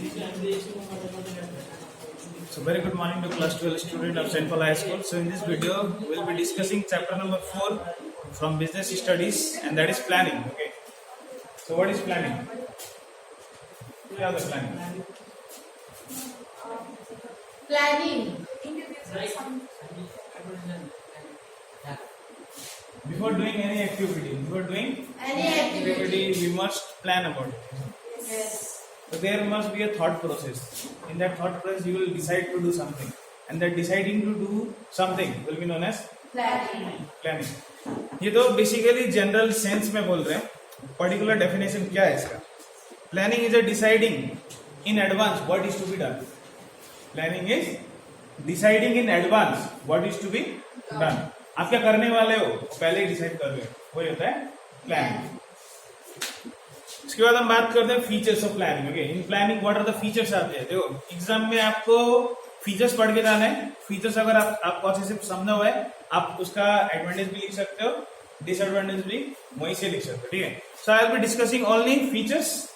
So very good morning to class 12 student of St. Paul High School. So in this video, we will be discussing chapter number 4 from business studies, and that is planning. Okay. So what is planning? What is planning? Planning. Before doing any activity, we must plan about it. Yes. So there must be a thought process. In that thought process, you will decide to do something, and that deciding to do something will be known as Planning. ये तो basically general sense में बोल रहे हैं. Particular definition क्या है इसका? Planning is a deciding in advance what is to be done. Planning is deciding in advance what is to be done. आप क्या करने वाले हो पहले ही डिसाइड कर रहे हो, वही होता है प्लानिंग. इसके बाद हम बात करते हैं features of planning. Okay, in planning what are the features आते हैं. देखो एग्जाम में आपको फीचर्स पढ़ के जाना है. फीचर्स अगर आपको अच्छे से समझा हुआ है, आप उसका एडवांटेज भी लिख सकते हो, डिसएडवांटेज भी वहीं से लिख सकते हो. ठीक है. So I will be discussing only features.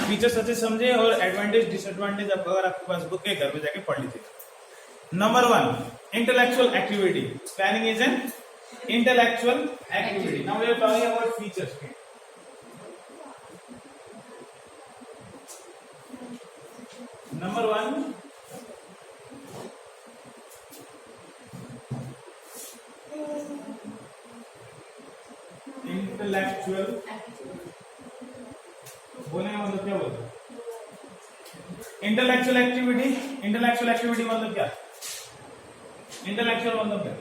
Features अच्छे समझे और एडवांटेज डिसएडवांटेज अगर आपके पास बुक है घर में जाके पढ़ लीजिए. Number 1, intellectual activity. Planning is an intellectual activity. Now we are talking about features. Number 1, intellectual. बोलने का मतलब क्या बोलते हैं? Intellectual activity. इंटेलेक्चुअल एक्टिविटी मतलब क्या? इंटेलेक्चुअल मतलब क्या?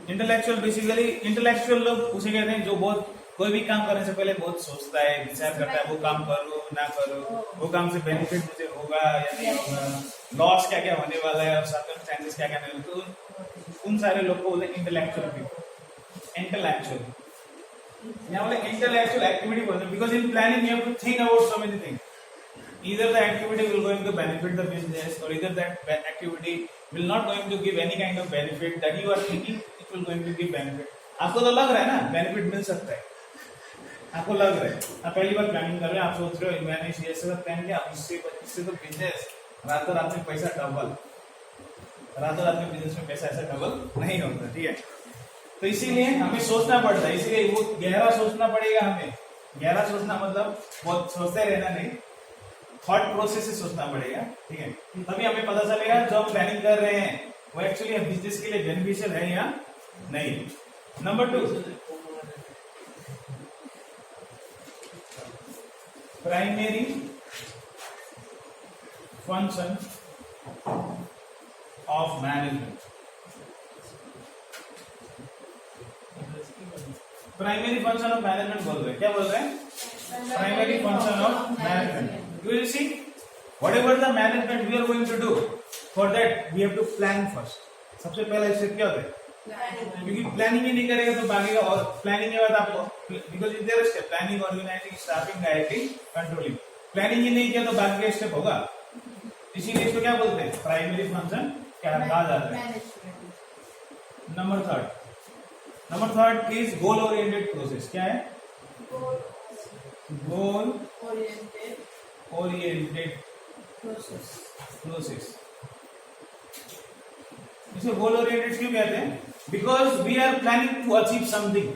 इंटेलेक्चुअल बेसिकली इंटेलेक्चुअल लोग उसे कहते हैं जो बहुत कोई भी काम करने से पहले बहुत सोचता है, विचार करता है, वो काम करो ना करो, वो काम से बेनिफिट मुझे होगा या नहीं होगा, लॉस क्या क्या होने वाला है और सर्कमस्टेंसेस क्या क्या नहीं. तो उन सारे लोग को बोलते हैं इंटेलेक्चुअल पीपल. इंटेलेक्चुअल यहाँ बोले इंटेलेक्चुअल एक्टिविटी बोलते हैं because in planning you have to think about so many things. Either the activity will going to benefit the business, or either that activity will not going to give any kind of benefit that you are thinking it will going to give benefit. आपको तो लग रहा है ना benefit मिल सकता है, आपको लग रहा है. आप पहली बार प्लानिंग कर रहे हैं, आप सोच रहे हो मैंने ऐसे प्लान किया, इससे तो बिजनेस रातों रात में पैसा डबल, रातों रात में बिजनेस में पैसा ऐसा डबल नहीं होता. ठीक है. तो इसीलिए हमें सोचना पड़ता है, इसीलिए वो गहरा सोचना पड़ेगा. हमें गहरा सोचना मतलब बहुत सोचते रहना नहीं, थॉट प्रोसेस से सोचना पड़ेगा. ठीक है. तभी हमें पता चलेगा जो हम प्लानिंग कर रहे हैं वो एक्चुअली बिजनेस के लिए बेनिफिशियल है या नहीं. Number 2, primary function of management. Primary function of management बोल रहे हैं. क्या बोल रहे हैं? Primary function of management. You will see whatever the management we are going to do, for that we have to plan first. सबसे पहला step क्या होता है? क्योंकि प्लानिंग ही नहीं करेगा तो भागेगा. और प्लानिंग के बाद आपको because is there step planning, organizing, staffing, directing, controlling. Planning ही नहीं किया तो बाकी स्टेप होगा. इसीलिए इसको क्या बोलते हैं? प्राइमरी फंक्शन क्या कहा जाता है. Number third is goal oriented process. क्या है? Goal oriented process. इसे गोल ओरिएंटेड क्यों कहते हैं? Because we are planning to achieve something.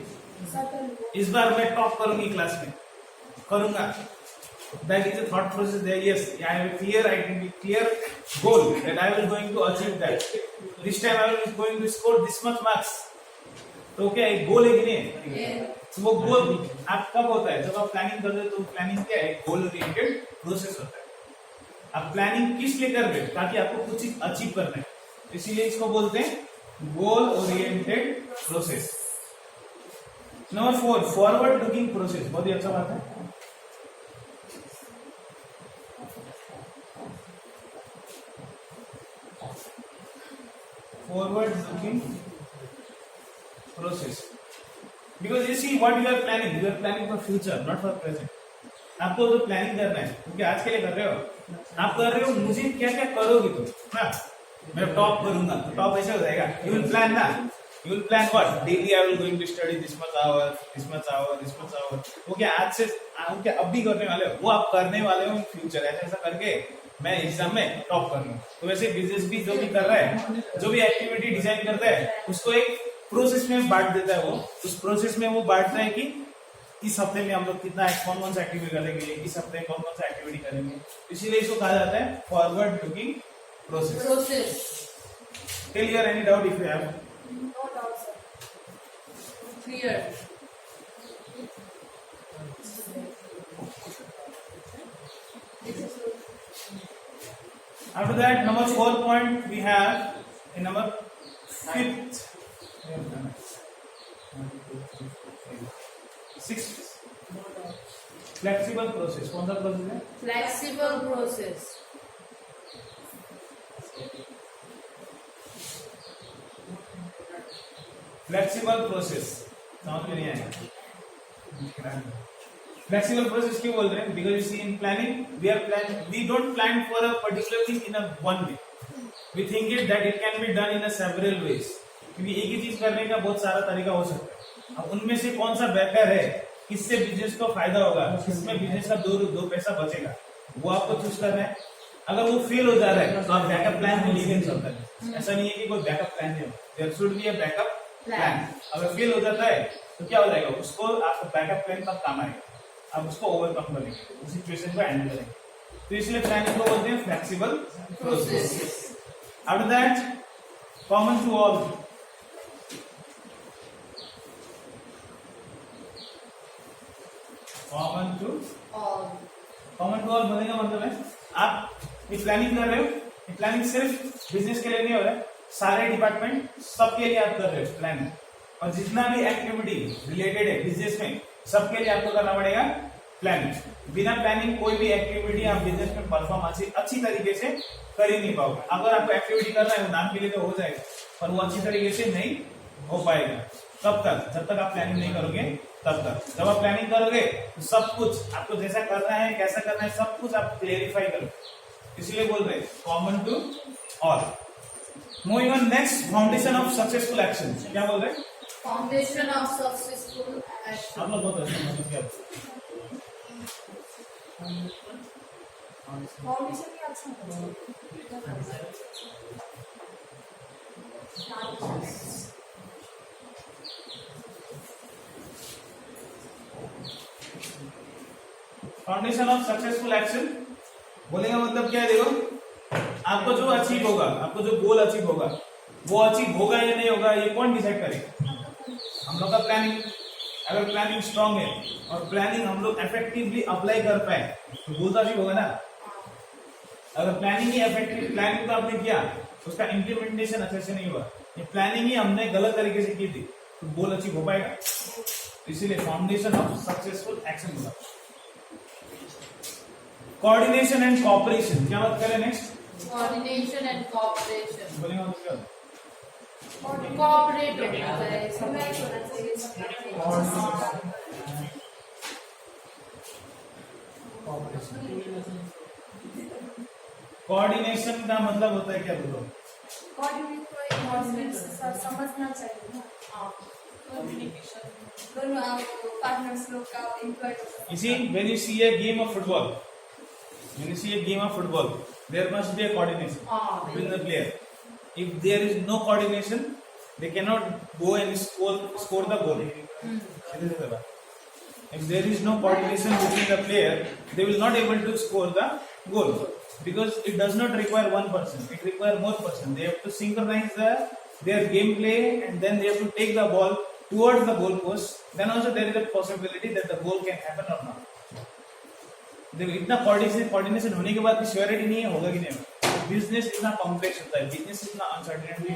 इस बार मैं टॉप करूंगी क्लास में, करूंगा. That is a thought process there. Yes, I have a clear goal that I will going to achieve that. This time I will going to score this much marks. तो क्या एक गोल है कि नहीं? तो वो गोल आप कब होता है? जब आप प्लानिंग करते हो. तो प्लानिंग क्या है? गोल ओरिएंटेड प्रोसेस होता है. आप प्लानिंग किस लिए कर रहे हो? ताकि आपको कुछ अचीव करना है, इसीलिए इसको बोलते हैं गोल oriented process. Number 4, forward looking process. बहुत ही अच्छा बात है. Forward looking process because you see what you are planning for future, not for present. आपको तो प्लानिंग करना है क्योंकि आज के लिए कर रहे हो. आप कर रहे हो मुझे क्या क्या करोगे तुम. हाँ, मैं टॉप करूंगा तो टॉप ऐसे हो जाएगा. यू विल प्लान ना You will plan what? Daily I will going to study this much hour, this much hour, this much hour. वो क्या आज से क्या अब भी करने वाले हो? वो आप करने वाले हो इन फ्यूचर, ऐसा करके मैं एग्जाम में टॉप कर लूँ। तो वैसे बिजनेस भी जो भी कर रहा है, जो भी एक्टिविटी डिजाइन करता है, उसको एक प्रोसेस में बांट देता है। वो उस प्रोसेस में वो बांटता है कि इस हफ्ते में हम लोग कितना कौन कौन सा एक्टिविटी करेंगे, इस हफ्ते में कौन कौन सा एक्टिविटी करेंगे। इसीलिए इसको कहा जाता है forward looking process. Till here, any doubt if you have? No doubt, sir. Clear. After that, number 4 point we have in number 5th. 6th. Flexible process. कौन सा प्रोसेस है? Flexible process. फ्लेक्सिबल प्रोसेस समझ में नहीं आएगा। Flexible process क्यों बोल रहे हैं? Because you see in planning we don't plan for a particular thing in a one way, we think it that it can be done in a several ways, क्योंकि एक ही चीज करने का बहुत सारा तरीका हो सकता है। अब उनमें से कौन सा बेहतर है, किससे बिजनेस को फायदा होगा, किसमें बिजनेस का दो पैसा बचेगा, वो आपको चूज करना है। अगर वो फेल हो जा रहा है तो आप बैकअप प्लान में लेके चलता है। ऐसा नहीं है कि कोई बैकअप प्लान नहीं हो, there should be a backup plan. अगर फेल हो जाता है तो क्या हो जाएगा, उसको आपको बैकअप प्लान तब काम आएगा, आप उसको ओवरकम करेंगे, उस सिचुएशन को हैंडल करेंगे। तो इसलिए प्लानिंग को बोलते हैं flexible process. After that common to all, common to all बोलने का मतलब है आप ये प्लानिंग कर रहे हो, ये प्लानिंग सिर्फ बिजनेस के लिए नहीं हो रहा है, सारे डिपार्टमेंट सबके लिए आप कर रहे हो प्लानिंग। और जितना भी एक्टिविटी रिलेटेड है बिजनेस में, सबके लिए आपको करना पड़ेगा प्लानिंग। बिना प्लानिंग कोई भी एक्टिविटी आप बिजनेस में परफॉर्म अच्छी तरीके से कर ही नहीं पाओगे। अगर आपको एक्टिविटी करना है वो नाम के लिए तो हो जाएगा, पर वो अच्छी तरीके से नहीं हो पाएगा। कब तक? जब तक आप प्लानिंग नहीं करोगे तब तक। जब आप प्लानिंग करोगे तो सब कुछ आपको जैसा करना है, कैसा करना है, सब कुछ आप क्लेरिफाई करोगे। इसलिए बोल रहे common to all. Moving on next, foundation of successful action. क्या बोल रहे हैं? Foundation of successful action. आप लोग बहुत अच्छा मतलब क्या फाउंडेशन भी अच्छा फाउंडेशन ऑफ सक्सेसफुल एक्शन बोलने का मतलब क्या है? देखो, आपको जो अचीव होगा, आपको जो गोल अचीव होगा, वो अचीव होगा या नहीं होगा, ये कौन डिसाइड करेगा? हम लोग का प्लानिंग। अगर प्लानिंग स्ट्रांग है और प्लानिंग हम लोग इफेक्टिवली अप्लाई कर पाए तो गोल तो अचीव होगा ना। अगर प्लानिंग ही इफेक्टिव, प्लानिंग तो आपने किया, उसका इम्प्लीमेंटेशन अच्छे से नहीं हुआ, ये प्लानिंग ही हमने गलत तरीके से की थी, तो गोल अचीव हो पाएगा? इसीलिए फाउंडेशन ऑफ सक्सेसफुल एक्शन होगा। Coordination and cooperation. क्या बात करें नेक्स्ट? Coordination and cooperation. बोलेंगे मतलब क्या? कोऑपरेट होना चाहिए, समय होना चाहिए। कोऑर्डिनेशन का मतलब होता है क्या? बोलो। समझना चाहिए ना, दोनों पार्टनर्स लोग का employ. You see, when you see a game of football, there must be a coordination between the player. If there is no coordination, they cannot go and score the goal. If there is no coordination between the player, they will not able to score the goal, because it does not require one person; it requires more person. They have to synchronize their gameplay, and then they have to take the ball towards the goal post. Then also there is a possibility that the goal can happen or not. देखो, इतना coordination होने के बाद भी surety नहीं है होगा कि नहीं। बिजनेस इतना कॉम्प्लेक्स होता है, बिजनेस इतना अनसर्टेनिटी।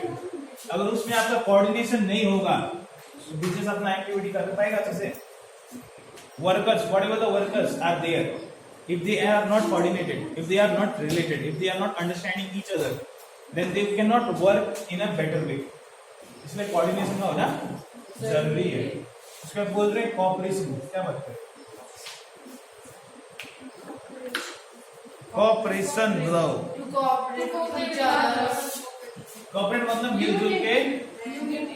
अगर उसमें आपका कोऑर्डिनेशन नहीं होगा तो बिजनेस अपना एक्टिविटी कर पाएगा अच्छे से। Workers, whatever the workers are there, if they are not coordinated, if they are not related, if they are not understanding each other, then they cannot work in a better way. इसलिए coordination का होना जरूरी है। उसके बाद बोल रहे हैं कोऑपरेशन। क्या बात है? Cooperation. To cooperate with each other. Cooperate मतलब मिलजुल के यूनिटी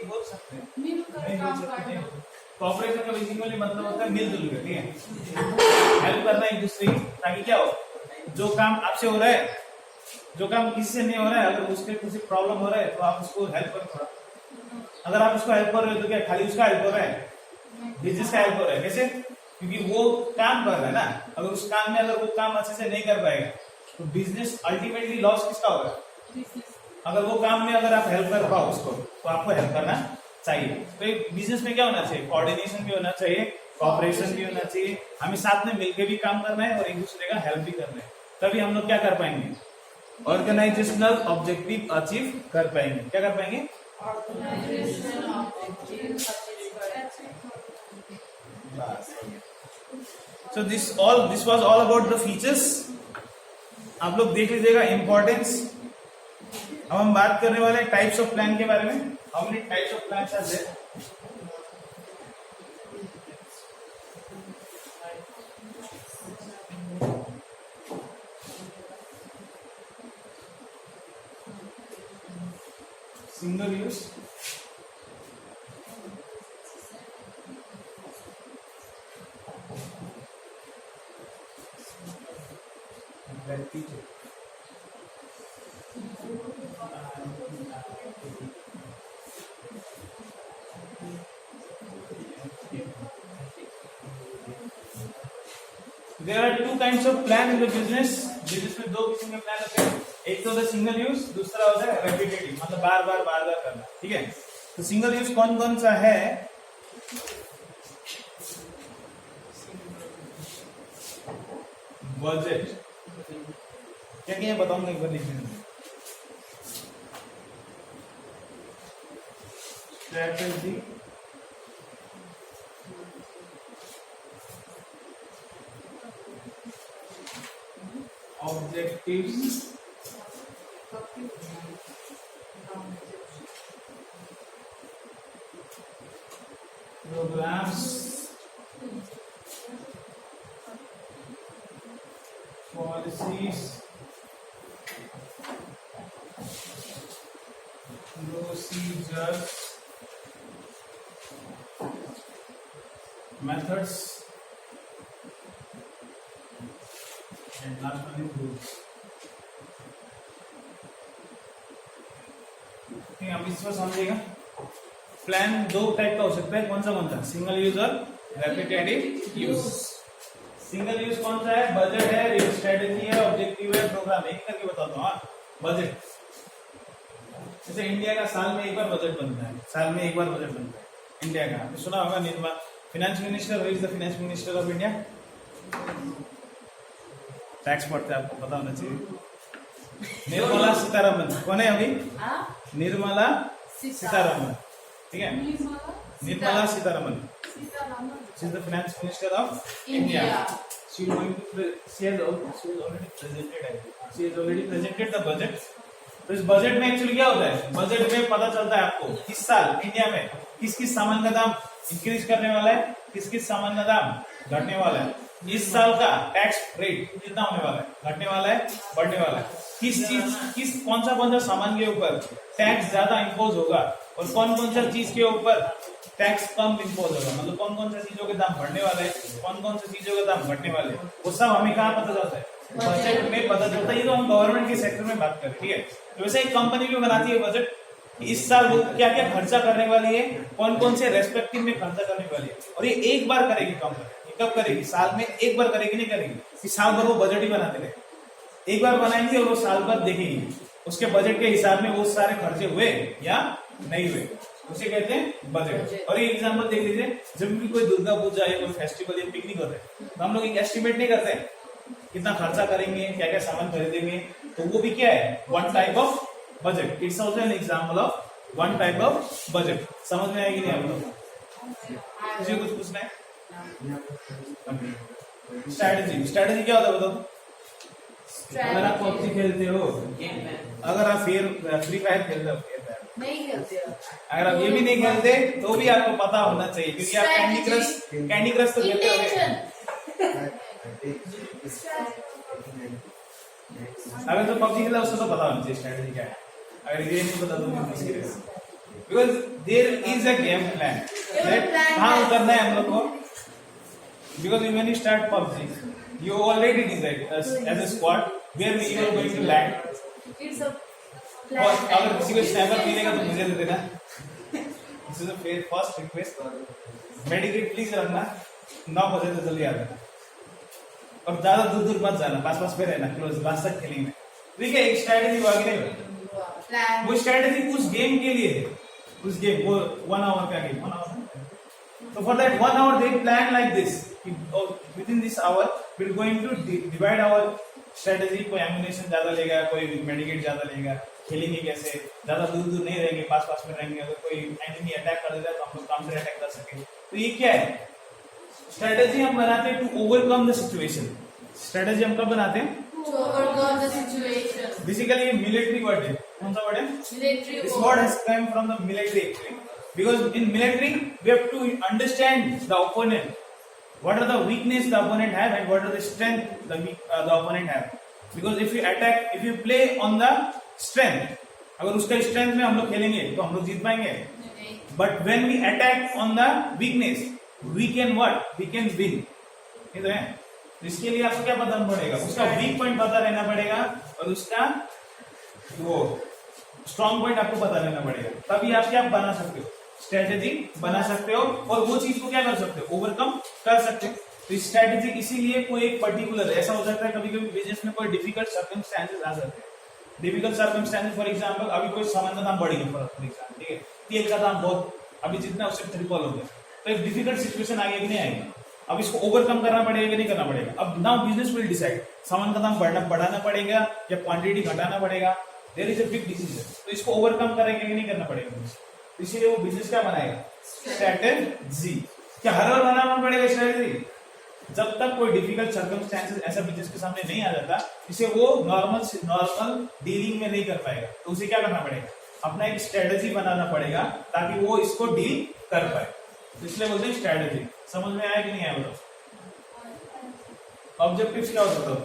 बोल सकते हैं, मिलकर नहीं बोल काम सकते करना। हैं। कॉपरेशन का बेसिकली मतलब होता है मिलजुल कर, ठीक है, हेल्प करना एक दूसरे की, ताकि क्या हो, जो काम आपसे हो रहा है, जो काम किसी से नहीं हो रहा है, अगर उसके किसी प्रॉब्लम हो रहा है तो आप उसको हेल्प करो थोड़ा। अगर आप उसको हेल्प कर रहे हो तो क्या खाली उसका हेल्प हो रहा है, बिजनेस का हेल्प हो रहा है, कैसे, क्योंकि वो काम कर रहा है ना, अगर उस काम में अगर वो काम अच्छे से नहीं कर पाएगा तो बिजनेस अल्टीमेटली लॉस किसका होगा। अगर वो काम में अगर आप हेल्प कर पाओ उसको तो आपको हेल्प करना चाहिए। तो बिजनेस में क्या होना चाहिए, कोऑर्डिनेशन भी होना चाहिए, कॉपरेशन भी होना चाहिए, हमें साथ में मिलकर भी काम करना है और एक दूसरे का हेल्प भी करना है, तभी हम लोग क्या कर पाएंगे, ऑर्गेनाइजेशनल ऑब्जेक्टिव अचीव कर पाएंगे। क्या कर पाएंगे, Organization objective achieve करना। So this was all about the features. आप लोग देख लीजिएगा इंपॉर्टेंस। अब हम बात करने वाले हैं टाइप्स ऑफ प्लान के बारे में। How many types of plans are there? Single use, There are two kinds of plan in the business. Business में दो किस्म के प्लान होते हैं, एक तो होता है सिंगल यूज, दूसरा होता है रेपिटेटिव, मतलब बार बार करना, ठीक है। तो सिंगल यूज कौन कौन सा है, बजट, क्या क्या बताऊंगा एक बार लिखने, strategy, objectives, programs, policies, procedures, methods, and last one is rules। ठीक है, अब इसको समझिएगा। प्लान दो टाइप का हो सकता है, कौन सा, सिंगल यूज और रेपिटेटिव यूज। सिंगल यूज कौन सा है, बजट है, स्ट्रेटेजी है, ऑब्जेक्टिव है, प्रोग्राम है। एक करके बताता हूँ। हाँ, बजट, जैसे इंडिया का साल में एक बार बजट बनता है, साल में एक बार बजट बनता है इंडिया का। आपने सुना होगा Nirmala, finance minister, who is the finance minister of India? Tax पढ़ते हैं, आपको पता होना चाहिए। निर्मला सीतारमन कौन है अभी? निर्मला सीतारमन, ठीक है, Nirmala Sitharaman, she is the finance minister of India. She has already presented the budget। तो इस बजट में एक्चुअली क्या होता है, बजट में पता चलता है आपको किस साल इंडिया में किस किस सामान का दाम इंक्रीज करने वाला है, किस किस सामान का दाम घटने वाला है, इस साल का टैक्स रेट कितना होने वाला है, घटने वाला है, बढ़ने वाला है, किस कौन सा सामान के ऊपर टैक्स ज्यादा इम्पोज होगा और कौन सा चीज के ऊपर टैक्स कम इम्पोज होगा, मतलब कौन सा चीजों के दाम बढ़ने वाले हैं, कौन सा चीजों के दाम घटने वाले हैं, वो सब हमें कहाँ पता चलता है, बजट में पता चलता है। ये तो हम गवर्नमेंट के सेक्टर में बात करें, ठीक है। तो वैसे एक कंपनी भी बनाती है बजट, इस साल वो क्या क्या खर्चा करने वाली है, कौन से रेस्पेक्टिव में खर्चा करने वाली है, और ये एक बार करेगी कंपनी। कब करेगी, साल में एक बार करेगी, नहीं करेगी कि साल भर वो बजट ही बनाते रहे, एक बार बनाएंगे और वो साल भर देखेंगे उसके बजट के हिसाब में वो सारे खर्चे हुए या नहीं हुए, उसे कहते हैं बजट। और ये एग्जांपल देख लीजिए, जब भी कोई दुर्गा पूजा या कोई फेस्टिवल या पिकनिक होता है तो हम लोग एक एस्टिमेट नहीं करते हैं कितना खर्चा करेंगे, क्या क्या सामान खरीदेंगे, तो वो भी क्या है, one type of budget. It's also an example of one type of budget. समझ में आएगी नहीं आप लोग? किसी कुछ पूछना है? स्ट्रैटेजी क्या होता है बताओ? अगर आप पबजी खेलते हो, अगर आप फ्री फायर खेलते हो, नहीं खेलते हो, अगर आप ये भी नहीं खेलते तो भी आपको पता होना चाहिए, क्योंकि आप कैंडी क्रश तो खेलते हो। अगर तो पबजी खेला उसको तो पता होना चाहिए स्ट्रैटेजी क्या है। अगर ये नहीं पता तो नहीं serious, because there is a game plan कहाँ उतरना है हम लोग को, because when you start PUBG you already decide as a squad where you are going to land. It's a और अगर किसी को स्नैपर मिलेगा तो मुझे दे देना. This is a first request. मेडिकेट प्लीज रखना, 9 बजे से जल्दी आ जाना और ज्यादा दूर दूर मत जाना, पास पास पे रहना, क्लोज लास्ट तक खेलेंगे. ठीक है, एक स्ट्रेटेजी वो आगे नहीं, प्लान वो स्ट्रेटेजी उस गेम के लिए है, उस गेम वो 1 आवर का game 1 hour. So for that 1 hour they plan like this. Within this hour we're going to divide our strategy. कोई एम्यूनेशन ज्यादा लेगा, कोई मेडिकेट ज्यादा लेगा, खेलेंगे कैसे, ज्यादा दूर दूर नहीं रहेंगे, पास पास में रहेंगे. अगर कोई एनिमी अटैक कर देता है तो हम लोग काउंटर अटैक कर सके. तो ये क्या है, स्ट्रेटेजी हम बनाते हैं to overcome the situation. Strategy हम कब बनाते हैं? to overcome the situation. Basically ये मिलिट्री वर्ड है. कौन सा वर्ड है? Military This war. word has come from the military actually, because in military we have to understand the opponent. What are the weakness the opponent have and what are the strength the opponent have. Because if you attack, if you play on the strength, अगर उसका strength में हम लोग खेलेंगे तो हम लोग जीत पाएंगे. नहीं. But when we attack on the weakness, we can what? We can win. ये तो है. तो इसके लिए आपको क्या पता पड़ेगा? उसका वीक पॉइंट पता रहना पड़ेगा और उसका वो स्ट्रॉन्ग पॉइंट आपको पता रहना पड़ेगा. तभी आप क्या बना सकते हो, स्ट्रेटेजी बना सकते हो और वो चीज को क्या कर सकते हो, ओवरकम कर सकते हो. तो स्ट्रेटेजी इसीलिए कोई एक पर्टिकुलर ऐसा हो सकता है, कभी कभी बिजनेस में कोई डिफिकल्ट सर्कमस्टेंसेस आ सकते हैं. डिफिकल्ट सर्कमस्टेंसेस फॉर एग्जांपल, अभी कोई सामान का दाम बढ़ गया फॉर एग्जांपल, ठीक है, तेल का दाम बहुत अभी जितना उससे ट्रिपल हो गया, तो एक डिफिकल्ट सिचुएशन आगे कि नहीं आएगी. अब इसको ओवरकम करना पड़ेगा कि नहीं करना पड़ेगा. अब नाउ बिजनेस विल डिसाइड सामान का दाम बढ़ाना पड़ेगा या क्वांटिटी घटाना पड़ेगा. There is a big decision. तो इसको ओवरकम करेंगे कि नहीं करना पड़ेगा, इसीलिए वो बिजनेस क्या बनाएगा, स्ट्रेटेजी. क्या हर बार बनाना पड़ेगा स्ट्रेटेजी? जब तक कोई डिफिकल्ट सर्कमस्टेंसेस ऐसा बिजनेस के सामने नहीं आ जाता, इसे वो नॉर्मल डीलिंग में नहीं कर पाएगा. तो उसे क्या करना पड़ेगा, अपना एक स्ट्रेटेजी बनाना पड़ेगा ताकि वो इसको डील कर पाए. तो इसलिए बोलते हैं स्ट्रेटेजी. समझ में आया कि नहीं आया बताओ? ऑब्जेक्टिव्स क्या होता है?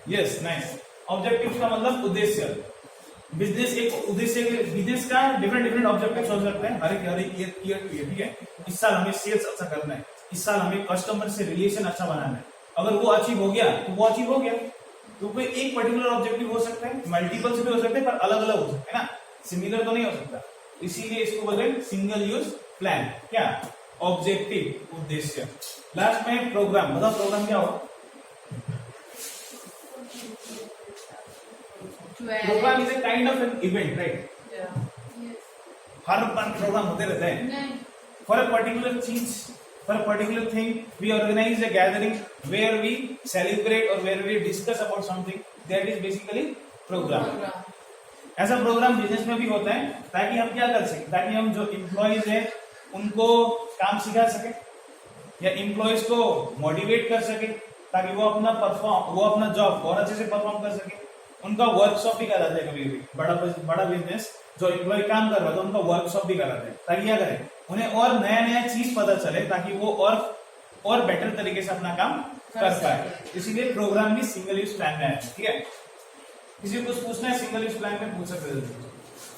Yes, nice. ऑब्जेक्टिव्स का मतलब उद्देश्य. बिजनेस एक उद्देश्य, बिजनेस का डिफरेंट ऑब्जेक्टिव्स हो सकते हैं हर एक ईयर टू ईयर. ठीक है, इस साल हमें सेल्स अच्छा करना है, इस साल हमें कस्टमर से रिलेशन अच्छा बनाना है. अगर वो अचीव हो गया तो वो अचीव हो गया. तो कोई एक पर्टिकुलर ऑब्जेक्टिव हो सकता है, मल्टीपल्स भी हो सकते हैं, पर अलग अलग हो सकते हैं ना, सिमिलर तो नहीं हो सकता. इसीलिए इसको बोलते हैं सिंगल यूज प्लान. क्या ऑब्जेक्टिव, उद्देश्य. लास्ट में प्रोग्राम. बताओ प्रोग्राम क्या हो? Program is a kind of an event, right? हर प्रोग्राम होते रहते हैं फॉर अ पर्टिकुलर चीज, for a particular thing. We organize a gathering where we celebrate और where we discuss about something. That is basically program. ऐसा program business में भी होता है ताकि हम क्या कर सकें, ताकि हम जो एम्प्लॉयज हैं उनको काम सिखा सके या एम्प्लॉयज को मोटिवेट कर सके ताकि वो अपना जॉब और अच्छे से परफॉर्म कर सके. उनका वर्कशॉप भी कराते हैं कभी कभी. बड़ा बिजनेस जो एम्प्लॉय काम कर रहा था उनका वर्कशॉप भी कराते हैं ताकि क्या करें, उन्हें और नया चीज पता चले ताकि वो और बेटर तरीके से अपना काम कर पाए. इसीलिए प्रोग्राम भी सिंगल यूज प्लान में है. ठीक है, किसी को कुछ पूछना है सिंगल यूज प्लान में पूछ सकते हैं.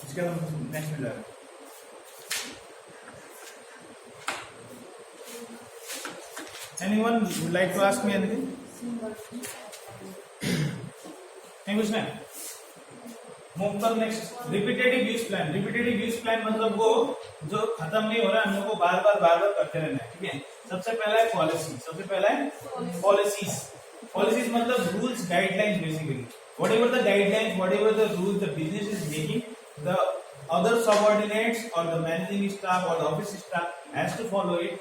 इसके बाद नेक्स्ट में जाएगा. Anyone would like to ask me anything? नहीं पूछना है? मूव कर next. Repetitive use plan. Repetitive use plan मतलब वो जो खत्म नहीं हो रहा है, हम लोग को बार बार करते रहना है. ठीक है, सबसे पहला है पॉलिसी. सबसे पहला है पॉलिसीज. पॉलिसीज मतलब rules, guidelines. Basically whatever the guidelines, whatever the rules the business is making, the other subordinates or the managing staff or the office staff has to follow it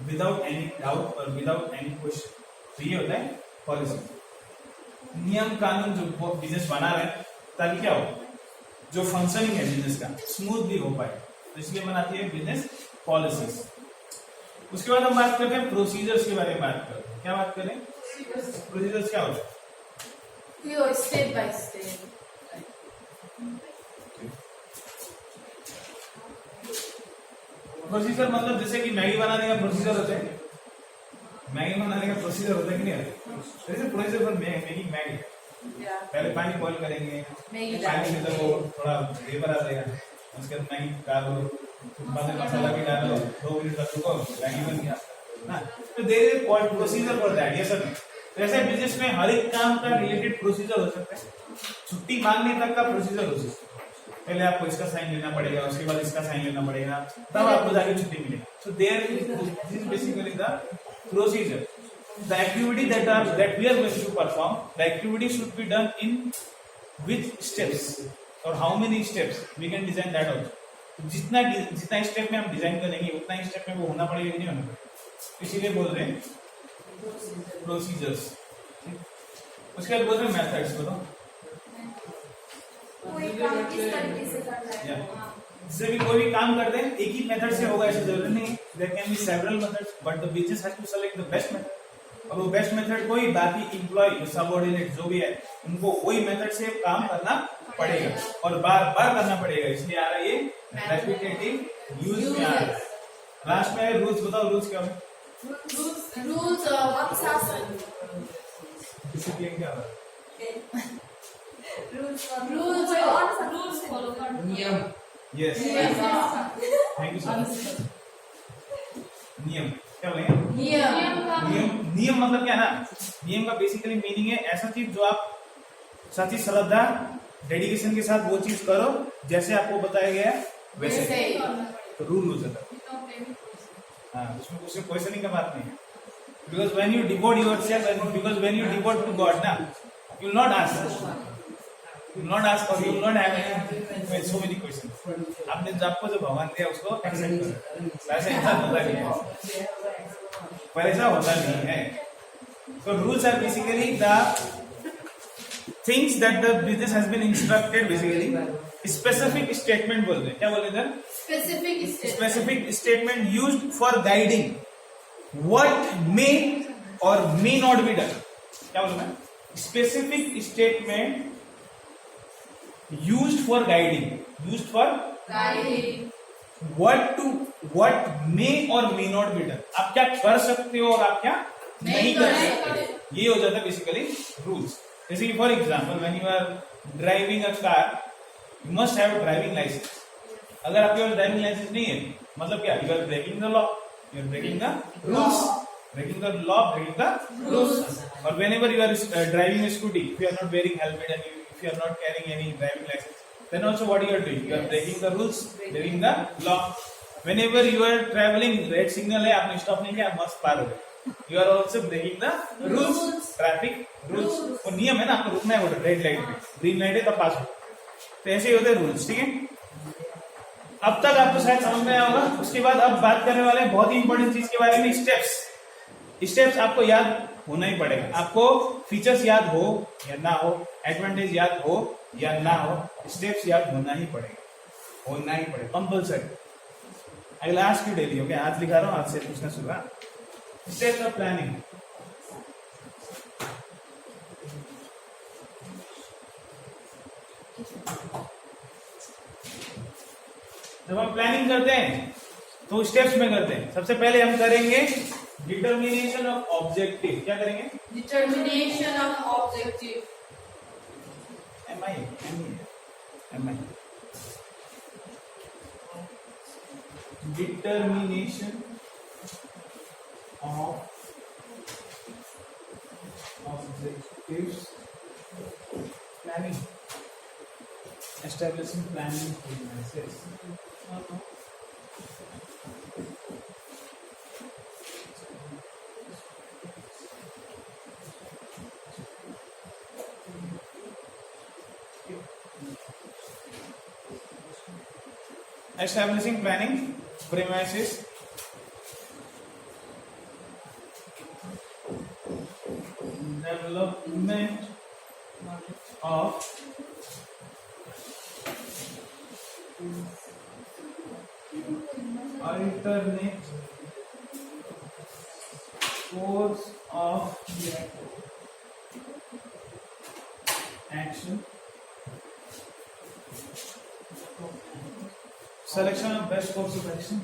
without any doubt or without any question. तो ये होता है policy. नियम कानून जो business बना रहे हैं ताकि क्या हो, जो फंक्शनिंग है बिजनेस का स्मूथली हो पाए, तो इसलिए बनाती है बिजनेस पॉलिसीज. उसके बाद हम बात करते हैं प्रोसीजर्स के बारे में. बात करते हैं, क्या बात करें? प्रोसीजर्स क्या होता है? Step by step. प्रोसीजर मतलब जैसे कि मैगी बनाने का प्रोसीजर होता है, मैगी बनाने का प्रोसीजर होता है कि नहीं होता? जैसे प्रोसीजर फॉर मेकिंग मैगी, पहले पानी बॉईल करेंगे, पानी में तो थोड़ा वेपर आ जाएगा, उसके बाद मैगी डालो, बाद में मसाला भी डालो, 2 मिनट तक रुको, मैगी बन गया ना। तो there is a procedure for that, ये सब। वैसे बिजनेस में हर एक काम का रिलेटेड प्रोसीजर हो सकता है, छुट्टी मांगने तक का प्रोसीजर हो सकता है। पहले आपको इसका साइन लेना पड़ेगा, उसके बाद इसका साइन लेना पड़ेगा, तब आपको जाके छुट्टी मिलेगा। So there is basically the procedure, the activity that we are going to perform, the activity should be done in which steps और how many steps we can design that also. जितना step में हम design करेंगे उतना ही step में वो होना पड़ेगा कि नहीं होना पड़ेगा, इसीलिए बोल रहे हैं प्रोसीजर्स। उसके बाद बोल रहे हैं मेथड्स। बताओ कोई काम किस तरीके से करना है। जैसे भी कोई भी काम करते हैं एक ही मेथड से होगा ऐसा जरूरी नहीं, there can be several methods but the business has to select the best method. और वो बेस्ट मेथड कोई बाकी एम्प्लॉय सबऑर्डिनेट जो भी है उनको वही मेथड से काम करना पड़ेगा और बार बार करना पड़ेगा, इसलिए आ रहा है ये रेपिटेटिव यूज में आ रहा है। लास्ट में रूल्स बताओ, रूल्स क्या है? Rules of अनुशासन। डिसिप्लिन क्या है? रूल्स फॉलो करना। नियम। Yes, thank you sir. नियम क्या बोलेंगे? नियम मतलब क्या है ना, नियम का बेसिकली मीनिंग है ऐसा चीज जो आप सच्ची श्रद्धा डेडिकेशन के साथ वो चीज करो जैसे आपको बताया गया है वैसे, तो रूल हो जाता है। हाँ, उसमें उससे क्वेश्चनिंग का बात नहीं है, because when you devote yourself, because when you devote to God ना, यू विल नॉट आस्क और you will not have so many questions. आपने आपको जो भगवान दिया उसको एक्सेप्ट करो, वैसे इंसान होता नहीं है, पर ऐसा होता नहीं है। तो rules are basically the things that the business has been instructed, basically specific statement बोलते हैं। क्या बोलते हैं? Specific statement used for guiding what may or may not be done. क्या बोलना है? Specific statement used for guiding what may or may not be done। आप क्या कर सकते हो और आप क्या नहीं कर सकते, ये हो जाता है बेसिकली रूल्स। जैसे कि for example when you are driving a car you must have driving licence. अगर आपके पास ड्राइविंग लाइसेंस नहीं है मतलब क्या, you are breaking the law, you are breaking the rules, breaking the law, breaking the rules। or whenever you are driving a scooty, if you are not wearing helmet and if you are not carrying any driving license, then also what you are doing, you are breaking the rules, breaking the law। whenever you are traveling, red signal है आपने stop नहीं किया, मस्त पार हो गए, you are also breaking the rules, traffic rules। वो नियम है ना, आपको रुकना है वो रेड लाइट पे, ग्रीन लाइट है तब पास हो, तो ऐसे ही होते हैं रूल्स। ठीक है, अब तक आपको शायद समझ में आया होगा। उसके बाद अब बात करने वाले हैं बहुत ही इंपॉर्टेंट चीज के बारे में, स्टेप्स। स्टेप्स आपको याद होना ही पड़ेगा, आपको फीचर्स याद हो या ना हो, एडवांटेज याद हो या ना हो, स्टेप्स याद होना ही पड़ेगा, compulsory. I will ask you daily, okay? आज लिखा रहा हूं, आज से पूछना शुरू। Steps of planning. जब हम प्लानिंग करते हैं तो स्टेप्स में करते हैं। सबसे पहले हम करेंगे डिटर्मिनेशन ऑफ ऑब्जेक्टिव। क्या करेंगे? Determination of objective। एम आई determination of objectives, planning, establishing planning process. Establishing planning premises, development of alternate course of action, selection of best course of action,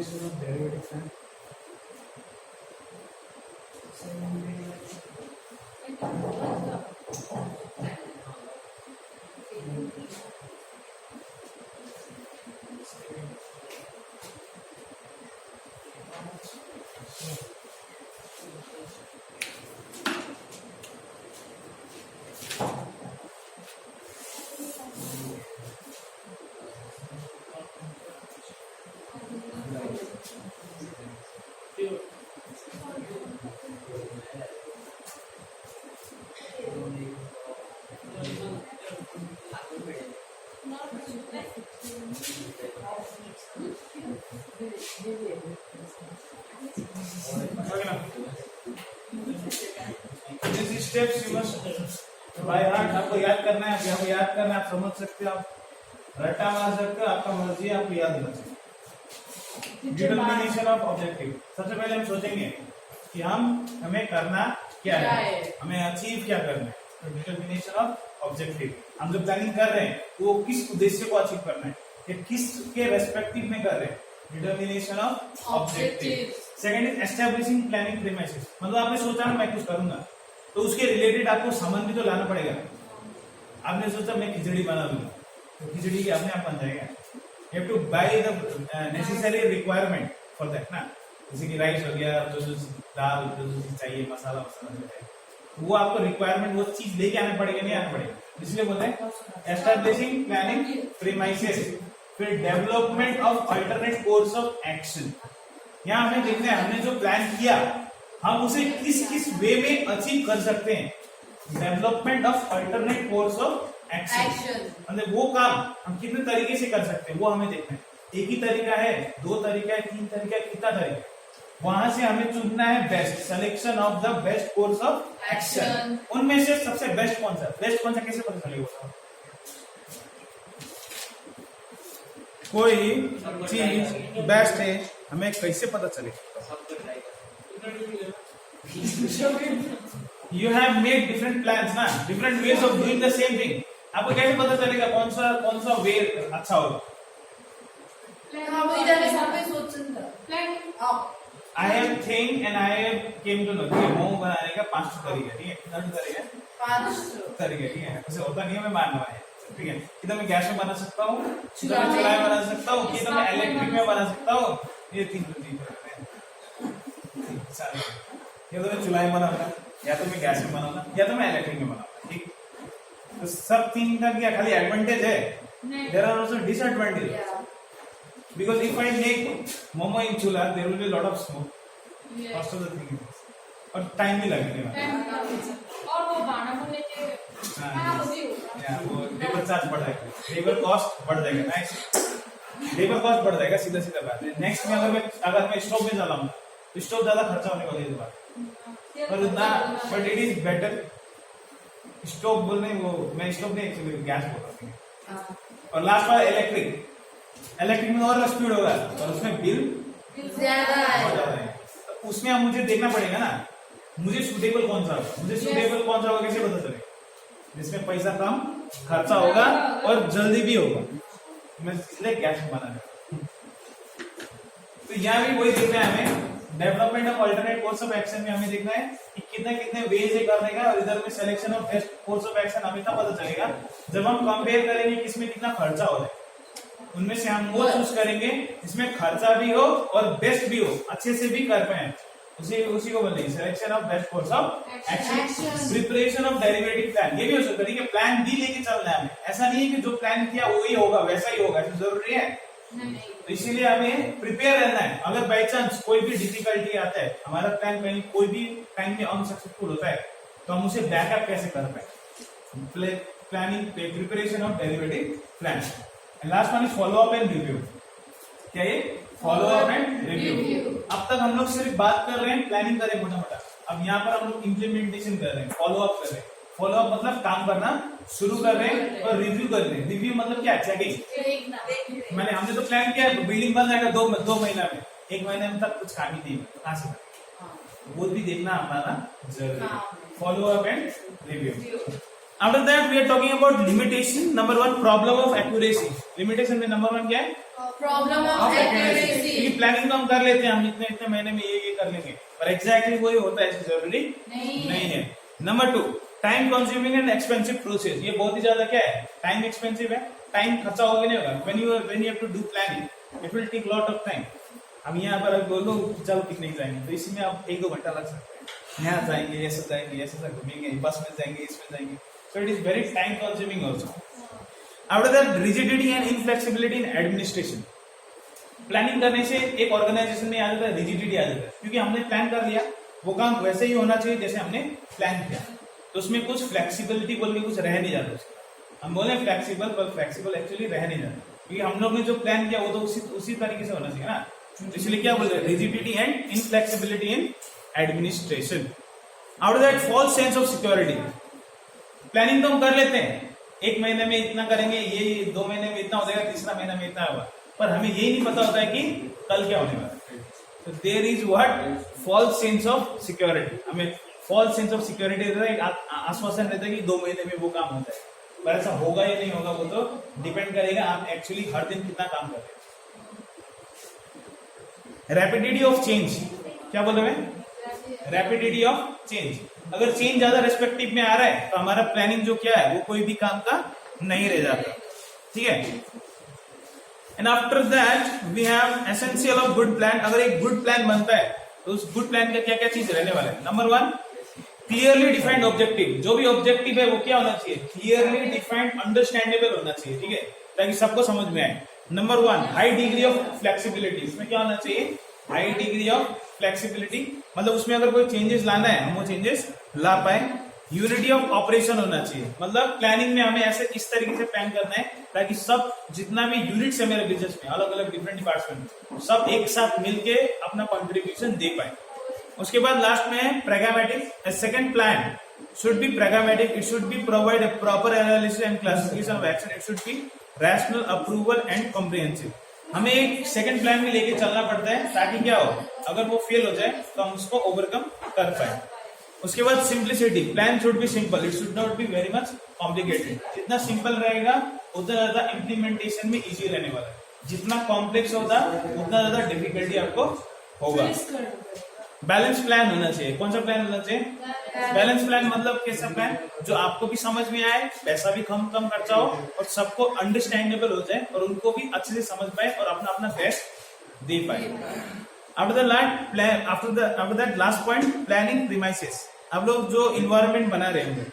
Established of derivative plan. Okay ना? These steps you must by heart आपको याद करना है, आपको याद करना है, आप समझ सकते हो, आप रट्टा मार सकते हो, आपका मर्जी है, आपको याद होना चाहिए। डिटर्मिनेशन ऑफ ऑब्जेक्टिव, सबसे पहले हम सोचेंगे कि हमें करना क्या है, हमें अचीव क्या करना है। तो डिटर्मिनेशन ऑफ ऑब्जेक्टिव, हम जो प्लानिंग कर रहे हैं वो किस उद्देश्य को अचीव करना है, कि किस के रेस्पेक्टिव में कर रहे हैं। Determination of objective. Second is establishing planning premises, मतलब आपने सोचा मैं कुछ करूंगा तो उसके रिलेटेड आपको सामान भी तो लाना पड़ेगा। आपने सोचा मैं खिचड़ी बना दूंगा तो खिचड़ी अपने आप बन जाएगा। You have to buy the necessary requirement for that ना, जैसे कि राइस हो गया, जो दाल जो चाहिए, मसाला जो चाहिए, वो आपको रिक्वायरमेंट वो चीज लेके आना पड़ेगा, नहीं आना पड़ेगा। इसलिए बोलते हैं एस्टैब्लिशिंग प्लानिंग प्रीमाइसेस। फिर development of alternate course of action, यहाँ हमें देखना है हमने जो प्लान किया हम उसे किस किस वे में अचीव कर सकते हैं। Development of alternate course of action, मतलब वो काम हम कितने तरीके से कर सकते हैं वो हमें देखना है। एक ही तरीका है, दो तरीका है, तीन तरीका है, कितना तरीका, वहां से हमें चुनना है best. Selection of the best course of action, उनमें से सबसे बेस्ट कौन सा, बेस्ट कौन सा कैसे पता चलेगा। कोई चीज बेस्ट है हमें कैसे पता चलेगा। You have made different plans ना, different ways of doing the same thing, आपको कैसे पता चलेगा कौन सा वे अच्छा होगा। I have think and I have came to know कि मोमो बनाने का 5 तरीका, ठीक है, कितना तरीका, 5 तरीका, ठीक है, ऐसे होता नहीं है, मैं मानना है, ठीक है, कि तो मैं गैस में बना सकता हूँ, चूल्हा में बना सकता हूँ, कि तो मैं इलेक्ट्रिक में बना सकता हूँ, ये 3 तरीके या तो मैं चूल्हा में बनाऊंगा, या तो मैं गैस में बनाऊंगा, या तो मैं इलेक्ट्रिक में बनाऊंगा, ठीक। तो सब 3 का क्या खाली एडवांटेज है, there are also disadvantage, because if I make momo in chulha there will be lot of smoke, first of the thing, और टाइम भी लगेगा, और वो खाना को लेके वो लेबर चार्ज बढ़ जाएगा, लेबर कॉस्ट बढ़ जाएगा, नाइस, लेबर कॉस्ट बढ़ जाएगा, सीधा सीधा बात है। नेक्स्ट में अगर मैं स्टोव में चलाऊंगा तो स्टोव ज्यादा खर्चा होने वाली है बात, पर उतना, but it is better. Stove बोलने वो मैं स्टोव नहीं, एक्चुअली गैस बोल रहा हूँ। और लास्ट वाला इलेक्ट्रिक, इलेक्ट्रिक में और स्पीड होगा और उसमें बिल ज्यादा है, तो उसमें अब मुझे देखना पड़ेगा ना मुझे सूटेबल कौन सा होगा, मुझे सूटेबल कौन सा होगा कैसे पता चलेगा, जिसमें पैसा कम खर्चा होगा और जल्दी भी होगा, मैं इसलिए गैस बना रहा। तो यहाँ भी वही देखना है हमें, development of alternate course of action में हमें देखना है कि कितने कितने वेज है करने का, और इधर में selection of best course of action हमें तब पता चलेगा जब हम कंपेयर करेंगे किसमें कितना खर्चा हो रहा है, उनमें से हम वो चूज करेंगे जिसमें खर्चा भी हो और बेस्ट भी हो, अच्छे से भी कर पाए, उसी को बोलते हैं selection of best course of action. Preparation of derivative plan, ये भी हो सकता है कि प्लान भी लेके चलना है हमें, ऐसा नहीं है कि जो प्लान किया वही होगा वैसा ही होगा, ऐसा जरूरी है, तो इसीलिए हमें प्रिपेयर रहना है। अगर बाई चांस कोई भी डिफिकल्टी आता है, हमारा प्लान कहीं कोई भी टाइम में अनसक्सेसफुल होता है, तो हम उसे बैकअप कैसे कर पाए। Planning, preparation of derivative plan. Last one is follow up and review. क्या ये फॉलो अप एंड रिव्यू। अब तक हम लोग सिर्फ बात कर रहे हैं, प्लानिंग कर रहे हैं मोटा मोटा, अब यहाँ पर हम लोग इम्प्लीमेंटेशन कर रहे हैं, फॉलो अप कर रहे हैं। फॉलो अप मतलब काम करना शुरू कर रहे हैं, और रिव्यू कर रहे हैं। रिव्यू मतलब क्या, चेकिंग। मैंने हमने तो प्लान किया बिल्डिंग बन जाएगा 2 महीना में, 1 महीने में तक कुछ काम ही नहीं, कहाँ से वो भी देखना हमारा जरूरी है। Follow up and review. After that we are talking about limitation. Number 1 problem of accuracy. Limitation में नंबर 1 क्या है, Problem of accuracy. प्लानिंग तो हम कर लेते हैं, हम इतने इतने महीने में ये कर लेंगे, पर एग्जैक्टली वही होता है ऐसा जरूरी नहीं है। Number 2, time consuming and expensive process. ये बहुत ही ज्यादा क्या है, टाइम एक्सपेंसिव है, टाइम खर्चा होगा नहीं होगा। When you have to do planning it will take lot of time. हम यहाँ पर बोलो चलो पिकनिक जाएंगे तो इसमें आप 1-2 घंटा लग सकते हैं, यहाँ जाएंगे ऐसा घूमेंगे, बस में जाएंगे, इसमें जाएंगे, so it is very time consuming also. After that rigidity and inflexibility in administration. Planning करने से एक ऑर्गेनाइजेशन में आ जाता है रिजिडिटी आ जाता है, क्योंकि हमने प्लान कर लिया, वो काम वैसे ही होना चाहिए जैसे हमने प्लान किया, तो उसमें कुछ फ्लेक्सिबिलिटी बोल के कुछ रह नहीं जाता उसका। हम बोले फ्लेक्सिबल, पर फ्लेक्सिबल एक्चुअली रह नहीं जाता, क्योंकि हम लोग ने जो प्लान किया वो तो उसी तरीके से होना चाहिए ना। इसलिए क्या बोल रहे हैं, rigidity and inflexibility in administration. Out of that false sense of security. Planning तो हम कर लेते हैं, 1 महीने में इतना करेंगे, ये 2 महीने में इतना हो जाएगा, तीसरा महीना में इतना होगा, पर हमें यही नहीं पता होता है कि कल क्या होने वाला है। तो there is what, false sense of security. हमें फॉल्स सेंस ऑफ सिक्योरिटी रहता है, आश्वासन रहता है कि 2 महीने में वो काम होता है, पर ऐसा होगा या नहीं होगा वो तो डिपेंड करेगा आप एक्चुअली हर दिन कितना काम कर रहे हैं। रैपिडिटी ऑफ चेंज, क्या बोल रहे हैं, रैपिडिटी ऑफ चेंज। अगर चेंज ज्यादा रेस्पेक्टिव में आ रहा है तो हमारा प्लानिंग जो क्या है वो कोई भी काम का नहीं रह जाता, ठीक है। And after that we have essential of good plan. अगर एक गुड प्लान बनता है तो उस गुड प्लान का क्या क्या चीज रहने वाला है। Number 1, clearly defined objective. जो भी ऑब्जेक्टिव है वो क्या होना चाहिए, क्लियरली डिफाइंड, अंडरस्टैंडेबल होना चाहिए, ठीक है, ताकि सबको समझ में आए। Number 1, high degree of flexibility. इसमें क्या होना चाहिए, हाई डिग्री ऑफ फ्लेक्सिबिलिटी, मतलब उसमें अगर कोई चेंजेस लाना है हम वो चेंजेस ला पाए। यूनिटी ऑफ ऑपरेशन होना चाहिए, मतलब प्लानिंग में हमें ऐसे इस तरीके से प्लान करना है ताकि सब जितना भी यूनिट्स है मेरे बिजनेस में, अलग अलग डिफरेंट डिपार्टमेंट, सब एक साथ मिलके अपना कंट्रीब्यूशन दे पाए। उसके बाद लास्ट में है pragmatic. Second plan should be pragmatic, it should be provide a proper analysis and classification of action, it should be rational, approval and comprehensive। हमें एक सेकंड प्लान भी लेके चलना पड़ता है ताकि क्या हो, अगर वो फेल हो जाए तो हम उसको ओवरकम कर पाए। उसके बाद simplicity, plan should be simple, it should not be very much complicated. जितना सिंपल रहेगा उतना ज्यादा इम्प्लीमेंटेशन में इजी रहने वाला है, जितना कॉम्प्लेक्स होगा उतना ज्यादा डिफिकल्टी आपको होगा। बैलेंस प्लान होना चाहिए। कौन सा प्लान होना चाहिए, बैलेंस प्लान, मतलब कैसा प्लान जो आपको भी समझ में आए, पैसा भी कम खर्चा हो और सबको अंडरस्टैंडेबल हो जाए और उनको भी अच्छे से समझ पाए और अपना अपना बेस्ट दे पाए। After that last point, planning premises. अब लोग जो इन्वायरमेंट बना रहे हैं